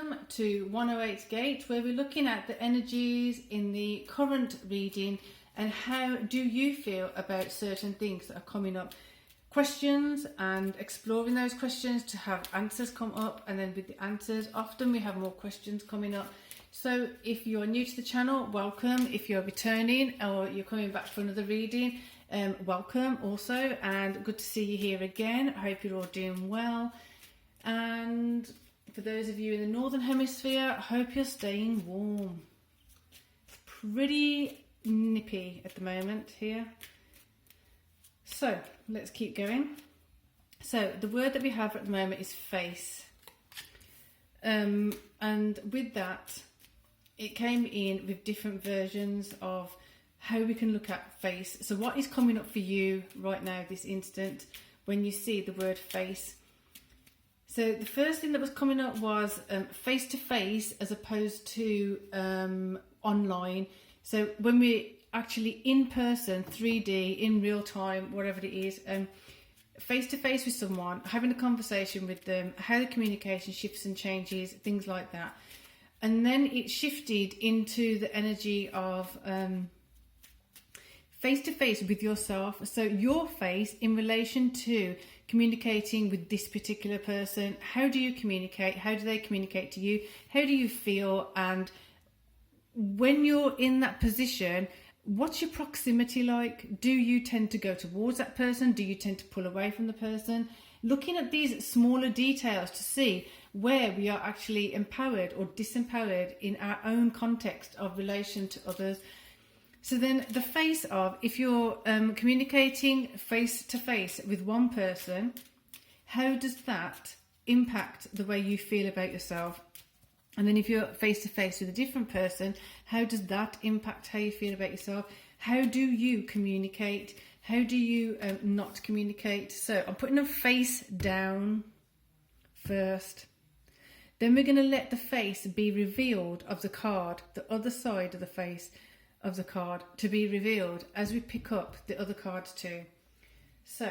Welcome to 108 Gate, where we're looking at the energies in the current reading and how do you feel about certain things that are coming up. Questions and exploring those questions to have answers come up, and then with the answers often we have more questions coming up. So if you're new to the channel, welcome. If you're returning or you're coming back for another reading, welcome also, and good to see you here again. I hope you're all doing well. And for those of you in the Northern Hemisphere, I hope you're staying warm. It's pretty nippy at the moment here. So let's keep going. So the word that we have at the moment is face. And with that, it came in with different versions of how we can look at face. So what is coming up for you right now, this instant, when you see the word face? So the first thing that was coming up was face-to-face as opposed to online. So when we're actually in person, 3D, in real time, whatever it is, face-to-face with someone, having a conversation with them, how the communication shifts and changes, things like that. And then it shifted into the energy of face-to-face with yourself. So your face in relation to communicating with this particular person. How do you communicate? How do they communicate to you? How do you feel? And when you're in that position, what's your proximity like? Do you tend to go towards that person? Do you tend to pull away from the person? Looking at these smaller details to see where we are actually empowered or disempowered in our own context of relation to others. So then the face of, if you're communicating face to face with one person, how does that impact the way you feel about yourself? And then if you're face to face with a different person, how does that impact how you feel about yourself? How do you communicate? How do you not communicate? So I'm putting a face down first. Then we're going to let the face be revealed of the card, the other side of the face of the card to be revealed as we pick up the other cards too. So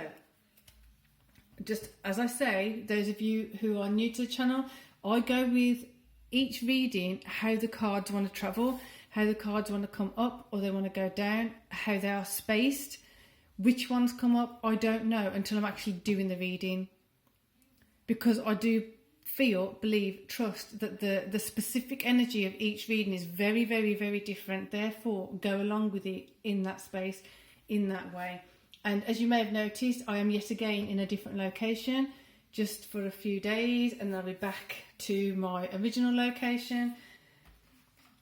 just as I say, those of you who are new to the channel, I go with each reading how the cards want to travel, how the cards want to come up or they want to go down, how they are spaced. Which ones come up, I don't know until I'm actually doing the reading, because I do believe, trust that the specific energy of each reading is very, very, very different. Therefore, go along with it in that space, in that way. And as you may have noticed, I am yet again in a different location, just for a few days, and I'll be back to my original location.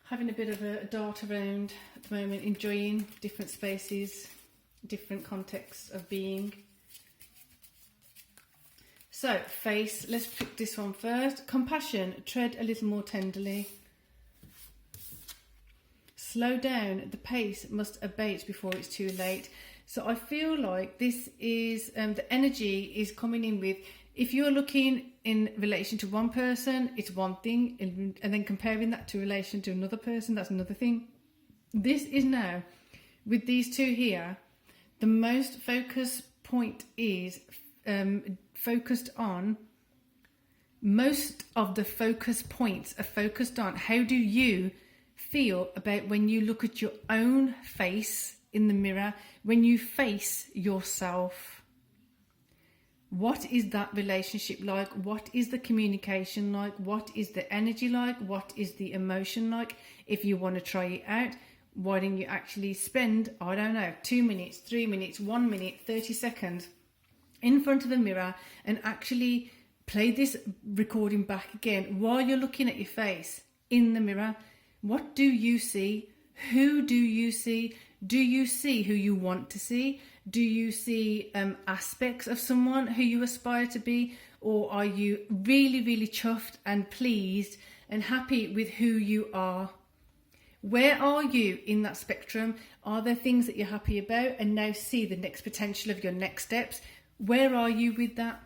Having a bit of a dart around at the moment, enjoying different spaces, different contexts of being. So, face, let's pick this one first. Compassion, tread a little more tenderly. Slow down, the pace must abate before it's too late. So I feel like this is, the energy is coming in with, if you're looking in relation to one person, it's one thing, and then comparing that to relation to another person, that's another thing. This is now, with these two here, the most focus point is focused on, most of the focus points are focused on how do you feel about when you look at your own face in the mirror, when you face yourself. What is that relationship like? What is the communication like? What is the energy like? What is the emotion like? If you want to try it out, why don't you actually spend, I don't know, 2 minutes, 3 minutes, 1 minute, 30 seconds in front of a mirror and actually play this recording back again while you're looking at your face in the mirror. What do you see? Who do you see? Do you see who you want to see? Do you see aspects of someone who you aspire to be? Or are you really, really chuffed and pleased and happy with who you are? Where are you in that spectrum? Are there things that you're happy about and now see the next potential of your next steps? Where are you with that?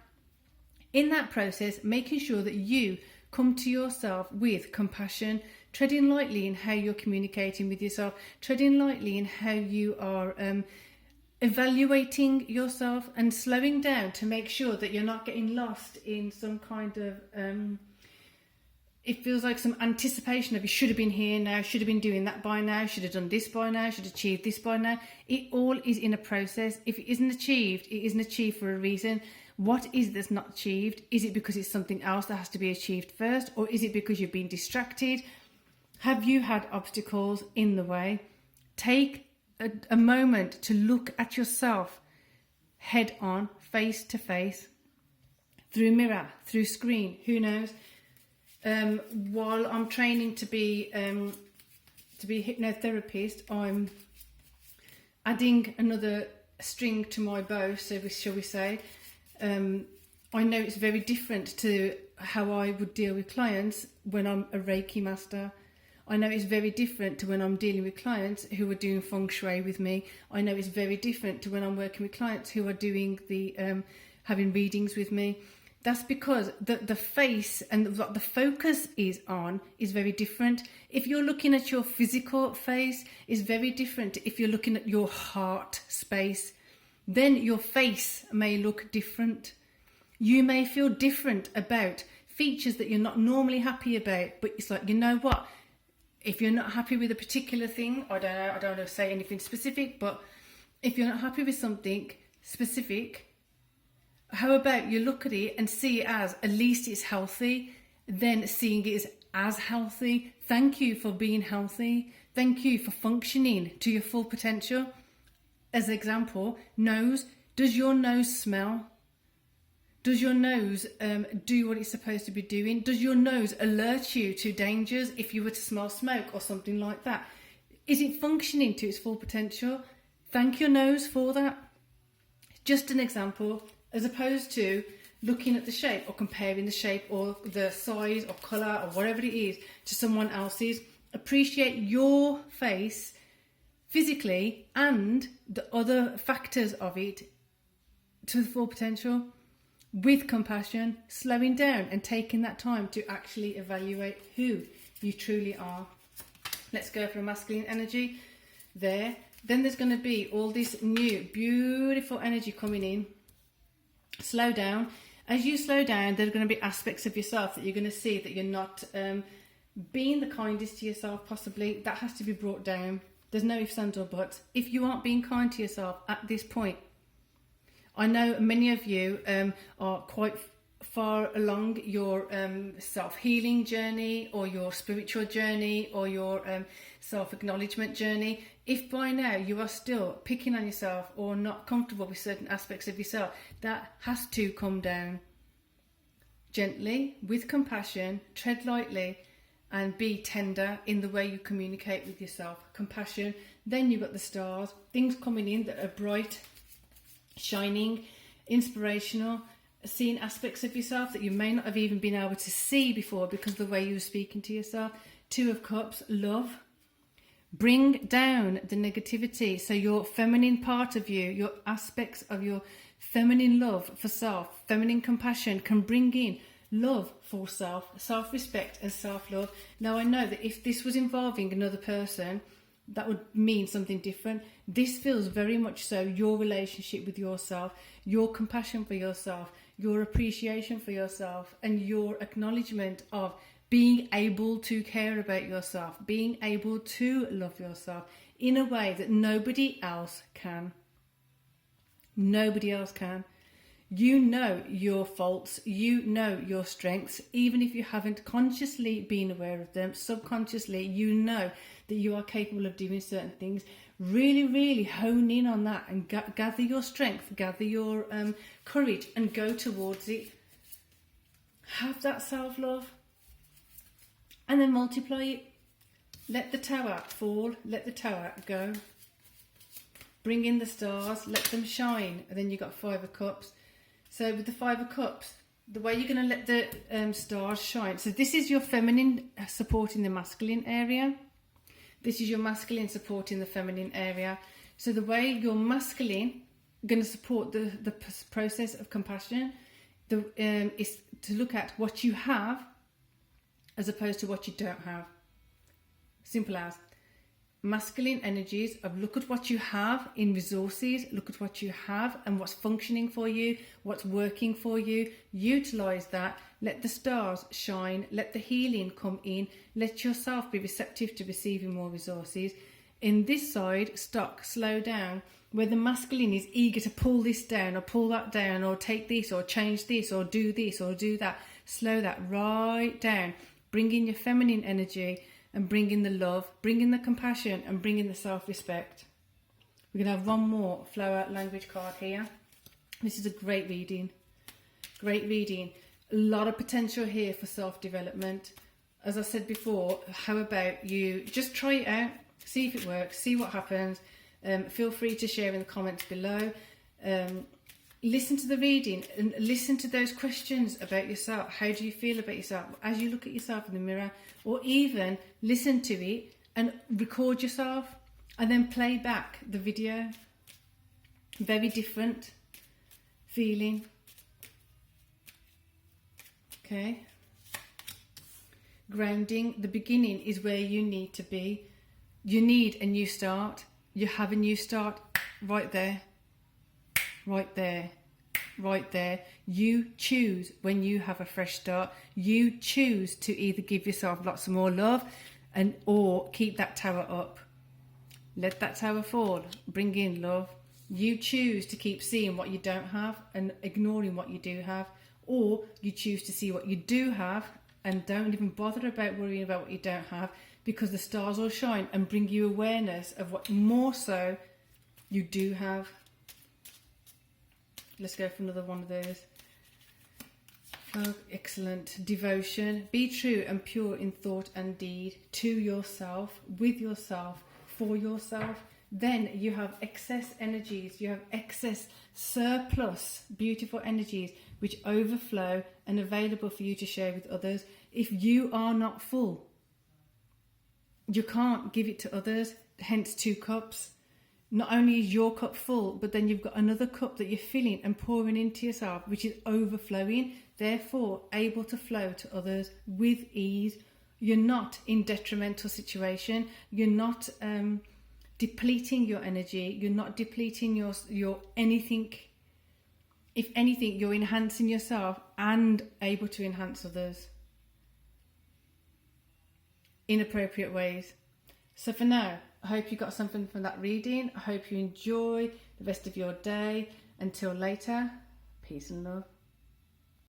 In that process, making sure that you come to yourself with compassion, treading lightly in how you're communicating with yourself, treading lightly in how you are evaluating yourself, and slowing down to make sure that you're not getting lost in some kind of it feels like some anticipation of you should have been here now, should have been doing that by now, should have done this by now, should have achieved this by now. It all is in a process. If it isn't achieved, it isn't achieved for a reason. What is it that's not achieved? Is it because it's something else that has to be achieved first? Or is it because you've been distracted? Have you had obstacles in the way? Take a moment to look at yourself head on, face to face, through mirror, through screen, who knows? While I'm training to be a hypnotherapist, I'm adding another string to my bow, shall we say. I know it's very different to how I would deal with clients when I'm a Reiki master. I know it's very different to when I'm dealing with clients who are doing feng shui with me. I know it's very different to when I'm working with clients who are doing having readings with me. That's because the face and what the focus is on is very different. If you're looking at your physical face, is very different if you're looking at your heart space. Then your face may look different. You may feel different about features that you're not normally happy about, but it's like, you know what? If you're not happy with a particular thing, I don't want to say anything specific, but if you're not happy with something specific, how about you look at it and see it as, at least it's healthy, then seeing it as healthy. Thank you for being healthy. Thank you for functioning to your full potential. As an example, nose. Does your nose smell? Does your nose do what it's supposed to be doing? Does your nose alert you to dangers if you were to smell smoke or something like that? Is it functioning to its full potential? Thank your nose for that. Just an example, as opposed to looking at the shape or comparing the shape or the size or colour or whatever it is to someone else's. Appreciate your face physically and the other factors of it to the full potential, with compassion, slowing down and taking that time to actually evaluate who you truly are. Let's go for a masculine energy there. Then there's going to be all this new beautiful energy coming in. Slow down. As you slow down, there are going to be aspects of yourself that you're going to see that you're not being the kindest to yourself, possibly. That has to be brought down. There's no ifs, ands or buts. If you aren't being kind to yourself at this point, I know many of you are quite far along your self-healing journey or your spiritual journey or your self-acknowledgement journey. If by now you are still picking on yourself or not comfortable with certain aspects of yourself, that has to come down. Gently, with compassion, tread lightly and be tender in the way you communicate with yourself. Compassion. Then you've got the stars, things coming in that are bright, shining, inspirational, seeing aspects of yourself that you may not have even been able to see before because of the way you were speaking to yourself. Two of Cups, love. Bring down the negativity. So your feminine part of you, your aspects of your feminine love for self, feminine compassion can bring in love for self, self-respect and self-love. Now I know that if this was involving another person, that would mean something different. This feels very much so your relationship with yourself, your compassion for yourself, your appreciation for yourself, and your acknowledgement of being able to care about yourself, being able to love yourself in a way that nobody else can. Nobody else can. You know your faults, you know your strengths, even if you haven't consciously been aware of them, subconsciously you know that you are capable of doing certain things. Really, really hone in on that and gather your strength, gather your courage and go towards it. Have that self-love and then multiply it. Let the tower fall, let the tower go. Bring in the stars, let them shine. And then you've got Five of Cups. So with the Five of Cups, the way you're going to let the stars shine. So this is your feminine supporting the masculine area. This is your masculine supporting the feminine area. So the way your masculine going to support the process of compassion is to look at what you have as opposed to what you don't have. Simple as. Masculine energies of look at what you have in resources, look at what you have and what's functioning for you, what's working for you, utilize that, Let the stars shine. Let the healing come in. Let yourself be receptive to receiving more resources. In this side, stop, slow down. Where the masculine is eager to pull this down or pull that down or take this or change this or do that, slow that right down. Bring in your feminine energy and bring in the love, bring in the compassion and bring in the self-respect. We're going to have one more flower language card here. This is a great reading. Great reading. A lot of potential here for self-development. As I said before, how about you just try it out, see if it works, see what happens. Feel free to share in the comments below. Listen to the reading and listen to those questions about yourself. How do you feel about yourself as you look at yourself in the mirror? Or even listen to it and record yourself and then play back the video. Very different feeling. Okay. Grounding. The beginning is where you need to be. You need a new start. You have a new start right there. Right there. Right there. You choose when you have a fresh start. You choose to either give yourself lots of more love or keep that tower up. Let that tower fall. Bring in love. You choose to keep seeing what you don't have and ignoring what you do have. Or you choose to see what you do have and don't even bother about worrying about what you don't have, because the stars will shine and bring you awareness of what more so you do have. Let's go for another one of those. Oh, excellent. Devotion. Be true and pure in thought and deed, to yourself, with yourself, for yourself. Then you have excess energies, you have excess surplus, beautiful energies which overflow and available for you to share with others. If you are not full, you can't give it to others, hence 2 cups. Not only is your cup full, but then you've got another cup that you're filling and pouring into yourself, which is overflowing, therefore able to flow to others with ease. You're not in detrimental situation. You're not depleting your energy. You're not depleting your anything. If anything, you're enhancing yourself and able to enhance others in appropriate ways. So for now, I hope you got something from that reading. I hope you enjoy the rest of your day. Until later, peace and love.